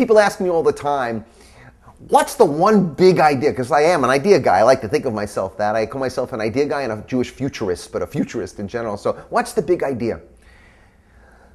People ask me all the time, what's the one big idea? Because I am an idea guy. I like to think of myself that. I call myself an idea guy and a Jewish futurist, but a futurist in general. So what's the big idea?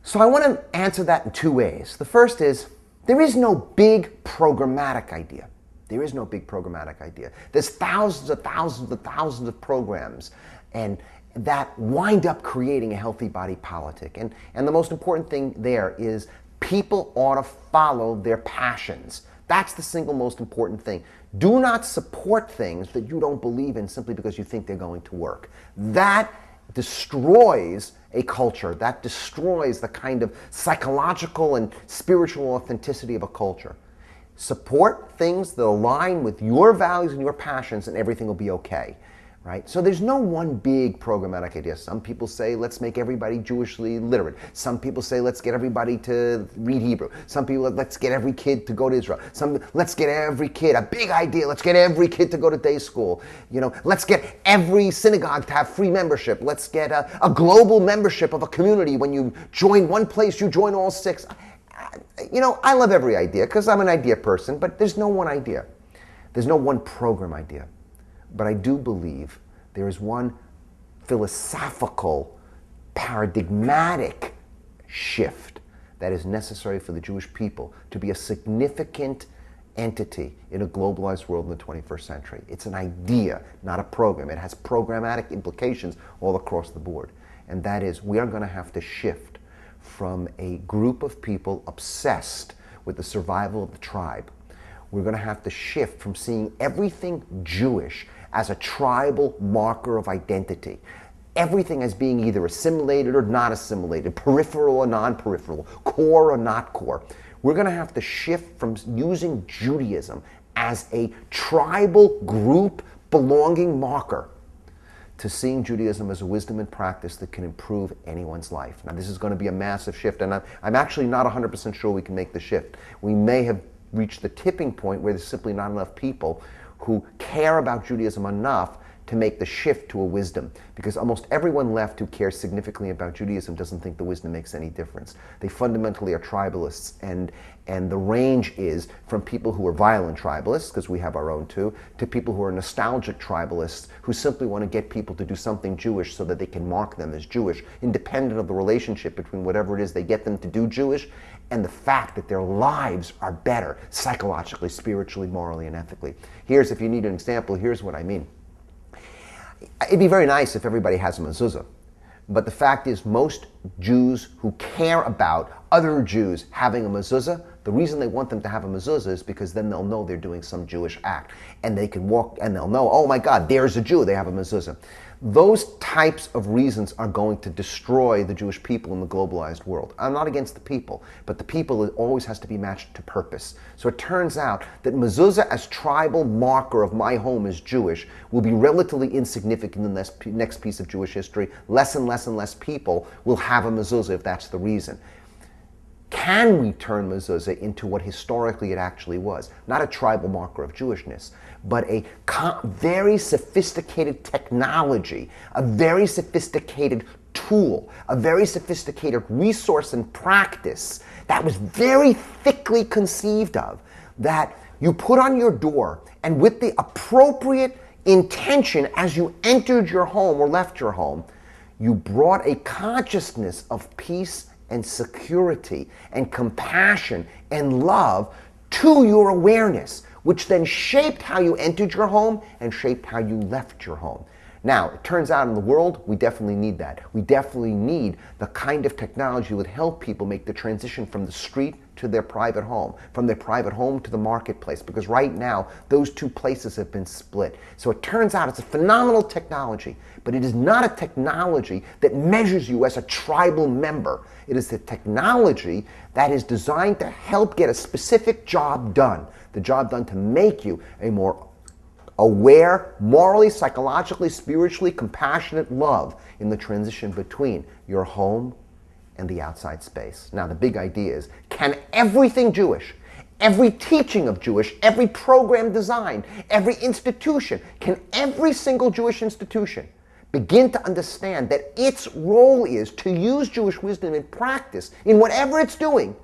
So I want to answer that in two ways. The first is, there is no big programmatic idea. There is no big programmatic idea. There's thousands of programs and that wind up creating a healthy body politic. And the most important thing there is people ought to follow their passions. That's the single most important thing. Do not support things that you don't believe in simply because you think they're going to work. That destroys a culture. That destroys the kind of psychological and spiritual authenticity of a culture. Support things that align with your values and your passions, and everything will be okay. Right? So there's no one big programmatic idea. Some people say, let's make everybody Jewishly literate. Some people say, let's get everybody to read Hebrew. Some people, let's get every kid to go to Israel. Let's get every kid, a big idea, let's get every kid to go to day school. Let's get every synagogue to have free membership. Let's get a global membership of a community. When you join one place, you join all six. I love every idea because I'm an idea person, but there's no one idea. There's no one program idea. But I do believe there is one philosophical, paradigmatic shift that is necessary for the Jewish people to be a significant entity in a globalized world in the 21st century. It's an idea, not a program. It has programmatic implications all across the board. And that is, we are going to have to shift from a group of people obsessed with the survival of the tribe. We're going to have to shift from seeing everything Jewish as a tribal marker of identity. Everything as being either assimilated or not assimilated, peripheral or non-peripheral, core or not core. We're going to have to shift from using Judaism as a tribal group belonging marker to seeing Judaism as a wisdom and practice that can improve anyone's life. Now, this is going to be a massive shift, and I'm actually not 100% sure we can make the shift. We may have reached the tipping point where there's simply not enough people who care about Judaism enough to make the shift to a wisdom. Because almost everyone left who cares significantly about Judaism doesn't think the wisdom makes any difference. They fundamentally are tribalists, and the range is from people who are violent tribalists, because we have our own too, to people who are nostalgic tribalists who simply want to get people to do something Jewish so that they can mark them as Jewish, independent of the relationship between whatever it is they get them to do Jewish and the fact that their lives are better psychologically, spiritually, morally, and ethically. If you need an example, here's what I mean. It'd be very nice if everybody has a mezuzah. But the fact is, most Jews who care about other Jews having a mezuzah, the reason they want them to have a mezuzah is because then they'll know they're doing some Jewish act. And they can walk and they'll know, oh my God, there's a Jew, they have a mezuzah. Those types of reasons are going to destroy the Jewish people in the globalized world. I'm not against the people, but the people always has to be matched to purpose. So it turns out that mezuzah as tribal marker of my home is Jewish will be relatively insignificant in this next piece of Jewish history. Less and less and less people will have a mezuzah if that's the reason. Can we turn mezuzah into what historically it actually was? Not a tribal marker of Jewishness, but a very sophisticated technology, a very sophisticated tool, a very sophisticated resource and practice that was very thickly conceived of, that you put on your door, and with the appropriate intention as you entered your home or left your home, you brought a consciousness of peace and security and compassion and love to your awareness, which then shaped how you entered your home and shaped how you left your home. Now, it turns out in the world, we definitely need that. We definitely need the kind of technology that would help people make the transition from the street to their private home, from their private home to the marketplace, because right now, those two places have been split. So it turns out it's a phenomenal technology, but it is not a technology that measures you as a tribal member. It is the technology that is designed to help get a specific job done, the job done to make you a more aware, morally, psychologically, spiritually compassionate love in the transition between your home and the outside space. Now, the big idea is, can everything Jewish, every teaching of Jewish, every program design, every institution, can every single Jewish institution begin to understand that its role is to use Jewish wisdom in practice, in whatever it's doing,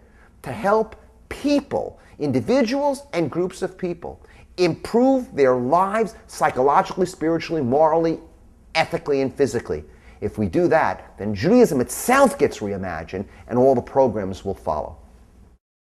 to help people, individuals and groups of people, improve their lives psychologically, spiritually, morally, ethically, and physically. If we do that, then Judaism itself gets reimagined and all the programs will follow.